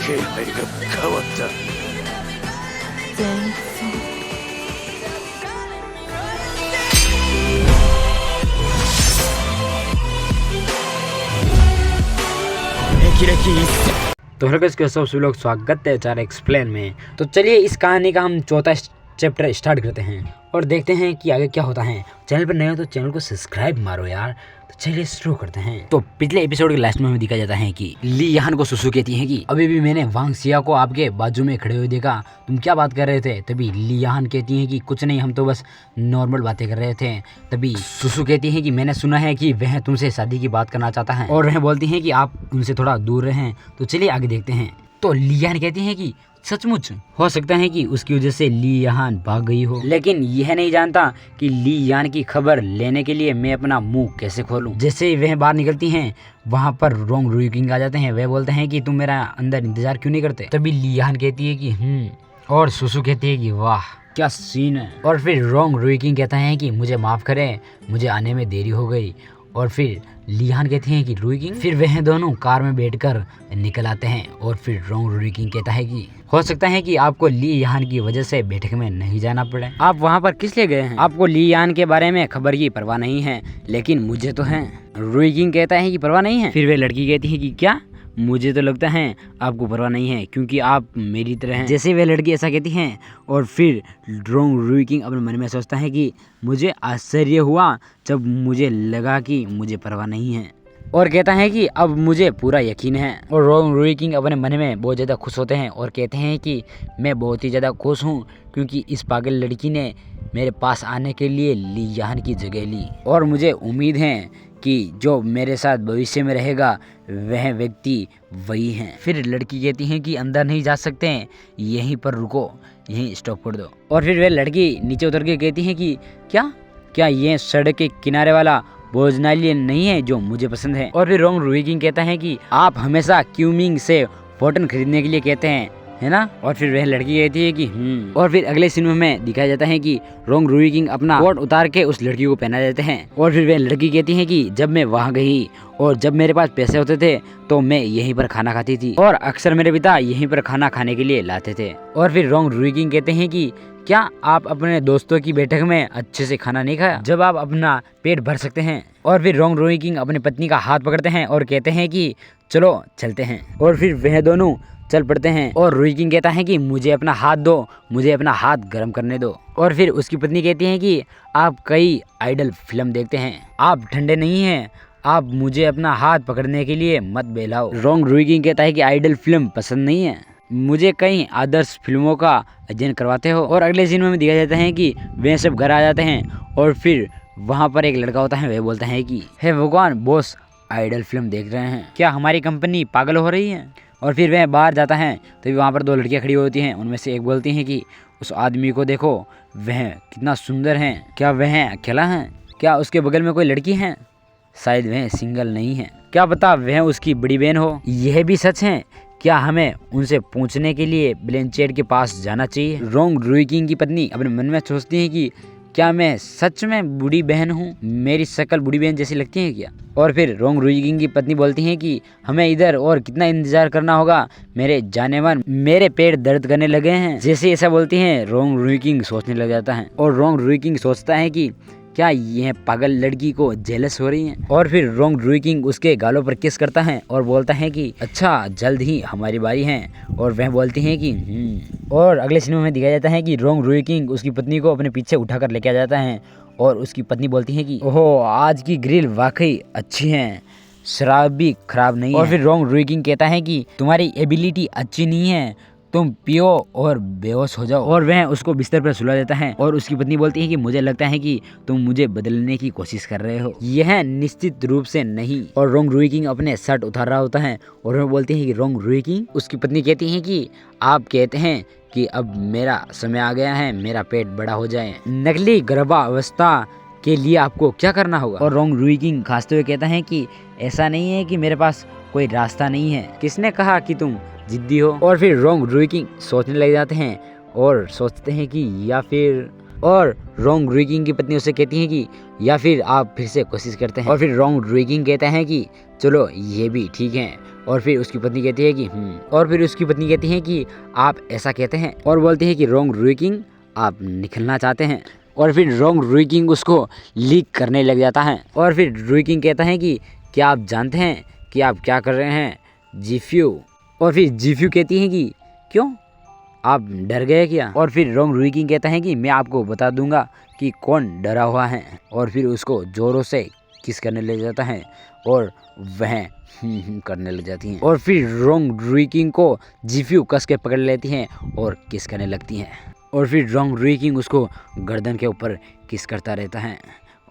気配が変わった。全然。तो hello guys, कैसे हो सभी लोग, स्वागत है चार एक्सप्लेन में। तो चलिए इस कहानी का हम चौथा चैप्टर स्टार्ट करते हैं और देखते हैं कि आगे क्या होता है। चैनल पर नए हो तो चैनल को सब्सक्राइब मारो यार। तो चलिए शुरू करते हैं। तो पिछले एपिसोड के लास्ट में हमें दिखाया जाता है कि ली यान को सुसु कहती है कि अभी भी मैंने वांग सिया को आपके बाजू में खड़े हुए देखा, तुम क्या बात कर रहे थे। तभी ली यान कहती है कि कुछ नहीं, हम तो बस नॉर्मल बातें कर रहे थे। तभी सुसु कहती है कि मैंने सुना है कि वह तुमसे शादी की बात करना चाहता है और वह बोलती है कि आप उनसे थोड़ा दूर रहें। तो चलिए आगे देखते हैं। तो ली यान कहती है कि सचमुच हो सकता है कि उसकी वजह से ली यान भाग गई हो, लेकिन यह नहीं जानता कि ली यान की खबर लेने के लिए मैं अपना मुंह कैसे खोलूं। जैसे ही वह बाहर निकलती हैं, वहां पर रोंग रुइकिंग आ जाते हैं। वह बोलते हैं कि तुम मेरा अंदर इंतजार क्यों नहीं करते। तभी ली यान कहती है कि और सुसु कहती है कि वाह क्या सीन है। और फिर रोंग रुइकिंग कहता है कि मुझे माफ करें, मुझे आने में देरी हो गई। और फिर लियान कहती हैं कि रुइकिंग। फिर वह दोनों कार में बैठकर निकल आते हैं और फिर रोंग रुइकिंग कहता है कि हो सकता है कि आपको ली यान की वजह से बैठक में नहीं जाना पड़े। आप वहां पर किस लिए गए हैं? आपको ली यान के बारे में खबर की परवाह नहीं है, लेकिन मुझे तो है। रुइकिंग कहता है कि परवाह नहीं है। फिर वह लड़की कहती है कि क्या, मुझे तो लगता है आपको परवाह नहीं है क्योंकि आप मेरी तरह हैं। जैसे वे लड़की ऐसा कहती हैं और फिर रोंग रुइकिंग अपने मन में सोचता है कि मुझे आश्चर्य हुआ जब मुझे लगा कि मुझे परवाह नहीं है, और कहता है कि अब मुझे पूरा यकीन है। और रोंग रुइकिंग अपने मन में बहुत ज़्यादा खुश होते हैं और कहते हैं कि मैं बहुत ही ज़्यादा खुश हूँ क्योंकि इस पागल लड़की ने मेरे पास आने के लिए ली यान की जगह ली, और मुझे उम्मीद है कि जो मेरे साथ भविष्य में रहेगा वह व्यक्ति वही है। फिर लड़की कहती है कि अंदर नहीं जा सकते हैं, यहीं पर रुको, यहीं स्टॉप कर दो। और फिर वह लड़की नीचे उतर के कहती है कि क्या ये सड़क के किनारे वाला भोजनालय नहीं है जो मुझे पसंद है। और फिर रोंग रुइकिंग कहता है कि आप हमेशा क्यूमिंग से फोटन खरीदने के लिए कहते हैं, है ना। और फिर वह लड़की कहती है कि और फिर अगले सीन में दिखाया जाता है कि रोंग रुइकिंग अपना कोट उतार के उस लड़की को पहना देते हैं। और फिर वह लड़की कहती है कि जब मैं वहां गई और जब मेरे पास पैसे होते थे तो मैं यहीं पर खाना खाती थी और अक्सर मेरे पिता यहीं पर खाना खाने के लिए लाते थे। और फिर रोंग रुइकिंग कहते हैं कि क्या आप अपने दोस्तों की बैठक में अच्छे से खाना नहीं खाया जब आप अपना पेट भर सकते हैं। और फिर रोंग रुइकिंग अपनी पत्नी का हाथ पकड़ते हैं और कहते हैं कि चलो चलते हैं। और फिर वह दोनों चल पड़ते हैं और रुइकिंग कहता है कि मुझे अपना हाथ दो, मुझे अपना हाथ गर्म करने दो। और फिर उसकी पत्नी कहती है कि आप कई आइडल फिल्म देखते हैं, आप ठंडे नहीं हैं, आप मुझे अपना हाथ पकड़ने के लिए मत बहलाओ। रोंग रुइकिंग कहता है कि आइडल फिल्म पसंद नहीं है, मुझे कई आदर्श फिल्मों का अध्ययन करवाते हो। और अगले सीन में दिखाया जाता है कि वे सब घर आ जाते हैं और फिर वहाँ पर एक लड़का होता है। वह बोलता है कि हे भगवान, बॉस आइडल फिल्म देख रहे हैं, क्या हमारी कंपनी पागल हो रही है। और फिर वह बाहर जाता है तभी वहाँ पर दो लड़कियाँ खड़ी होती हैं। उनमें से एक बोलती हैं कि उस आदमी को देखो, वह कितना सुंदर है, क्या वह अकेला है, क्या उसके बगल में कोई लड़की है, शायद वह सिंगल नहीं है, क्या पता वह उसकी बड़ी बहन हो। यह भी सच है, क्या हमें उनसे पूछने के लिए ब्लैंचेट के पास जाना चाहिए। रोंग रुइकिंग की पत्नी अपने मन में सोचती है कि क्या मैं सच में बूढ़ी बहन हूँ, मेरी शक्ल बूढ़ी बहन जैसी लगती है क्या। और फिर रोंग रुइकिंग की पत्नी बोलती है कि हमें इधर और कितना इंतजार करना होगा, मेरे जाने मन मेरे पेट दर्द करने लगे हैं। जैसे ऐसा बोलती हैं, रोंग रुइकिंग सोचने लग जाता है और रोंग रुइकिंग सोचता है कि क्या यह पागल लड़की को जेलस हो रही है। और फिर रोंग रुइकिंग उसके गालों पर किस करता है और बोलता है कि अच्छा जल्द ही हमारी बारी है। और वह बोलती है कि और अगले सीन में दिखाया जाता है कि रोंग रुइकिंग उसकी पत्नी को अपने पीछे उठाकर लेके आ जाता है और उसकी पत्नी बोलती है कि ओहो, आज की ग्रिल वाकई अच्छी है, शराब भी खराब नहीं है। और फिर रोंग रुइकिंग कहता है कि तुम्हारी एबिलिटी अच्छी नहीं है, तुम पियो और बेहोश हो जाओ। और वह उसको बिस्तर पर सुला देता है और उसकी पत्नी बोलती है कि मुझे लगता है कि तुम मुझे बदलने की कोशिश कर रहे हो, यह निश्चित रूप से नहीं। और रोंग रुइकिंग अपने शर्ट उतार रहा होता है और वह बोलती है कि रोंग रुइकिंग, उसकी पत्नी कहती है कि आप कहते हैं कि अब मेरा समय आ गया है, मेरा पेट बड़ा हो जाए, नकली गर्भावस्था के लिए आपको क्या करना होगा। और रोंग रुइकिंग खांसते हुए कहता है कि ऐसा नहीं है कि मेरे पास कोई रास्ता नहीं है, किसने कहा कि तुम जिद्दी हो। और फिर रोंग रुइकिंग सोचने लग जाते हैं और सोचते हैं कि या फिर, और रोंग रुइकिंग की पत्नी उससे कहती है कि या फिर आप फिर से कोशिश करते हैं। और फिर रोंग रुइकिंग कहता है कि चलो ये भी ठीक है, और फिर उसकी पत्नी कहती है कि और फिर उसकी पत्नी कहती है कि आप ऐसा कहते हैं, और बोलती है कि रोंग रुइकिंग आप निकलना चाहते हैं। और फिर रोंग रुइकिंग उसको लीक करने लग जाता है। और फिर रुइकिंग कहता है कि क्या आप जानते हैं कि आप क्या कर रहे हैं जीफ्यू। और फिर जीफ्यू कहती है कि क्यों, आप डर गए क्या। और फिर रोंग रुइकिंग कहता है कि मैं आपको बता दूंगा कि कौन डरा हुआ है। और फिर उसको ज़ोरों से किस करने लग जाता है और वह करने लग जाती हैं। और फिर रोंग रुइकिंग को जीफ्यू कस के पकड़ लेती हैं और किस करने लगती हैं। और फिर रोंग रुइकिंग उसको गर्दन के ऊपर किस करता रहता है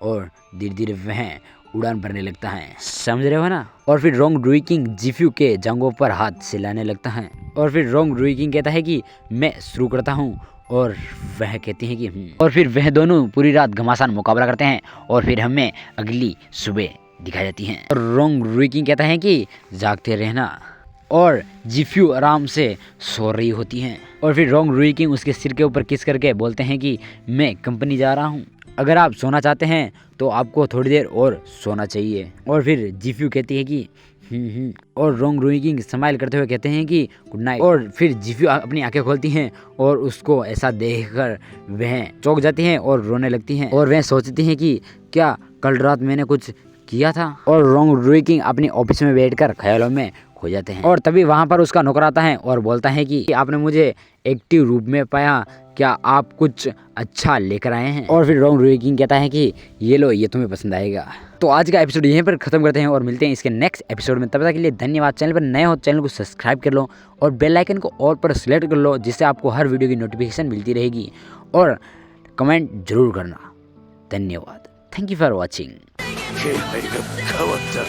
और धीरे धीरे वह उड़ान भरने लगता है, समझ रहे हो ना। और फिर रोंग रुइकिंग जीफ्यू के जांघों पर हाथ सिलाने लगता है। और फिर रोंग रुइकिंग कहता है कि मैं शुरू करता हूँ, और वह कहती है कि और फिर वह दोनों पूरी रात घमासान मुकाबला करते हैं और फिर हमें अगली सुबह दिखाई जाती हैं। और रोंग रुइकिंग कहता है कि जागते रहना, और जीफ्यू आराम से सो रही होती हैं। और फिर रोंग रुइकिंग उसके सिर के ऊपर किस करके बोलते हैं कि मैं कंपनी जा रहा हूँ, अगर आप सोना चाहते हैं तो आपको थोड़ी देर और सोना चाहिए। और फिर जीफ्यू कहती है कि और रोंग रुइकिंग स्माइल करते हुए कहते हैं कि गुड नाइट। और फिर जीफ्यू अपनी आंखें खोलती हैं और उसको ऐसा देखकर वह चौंक जाती हैं और रोने लगती हैं। और वह सोचती हैं कि क्या कल रात मैंने कुछ किया था। और रोंग रुइकिंग अपने ऑफिस में बैठकर ख्यालों में खो जाते हैं। और तभी वहाँ पर उसका नौकर आता है और बोलता है कि आपने मुझे एक्टिव रूप में पाया, क्या आप कुछ अच्छा लेकर आए हैं। और फिर रोंग रुइकिंग कहता है कि ये लो, ये तुम्हें पसंद आएगा। तो आज का एपिसोड यहीं पर खत्म करते हैं और मिलते हैं इसके नेक्स्ट एपिसोड में। तब तक के लिए धन्यवाद। चैनल पर नए हो चैनल को सब्सक्राइब कर लो और बेल आइकन को ऑल पर सिलेक्ट कर लो, जिससे आपको हर वीडियो की नोटिफिकेशन मिलती रहेगी। और कमेंट जरूर करना। धन्यवाद। Thank you for watching. 気配が変わった。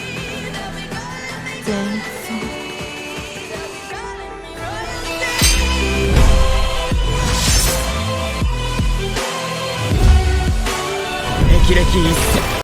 前奏。霹靂一閃。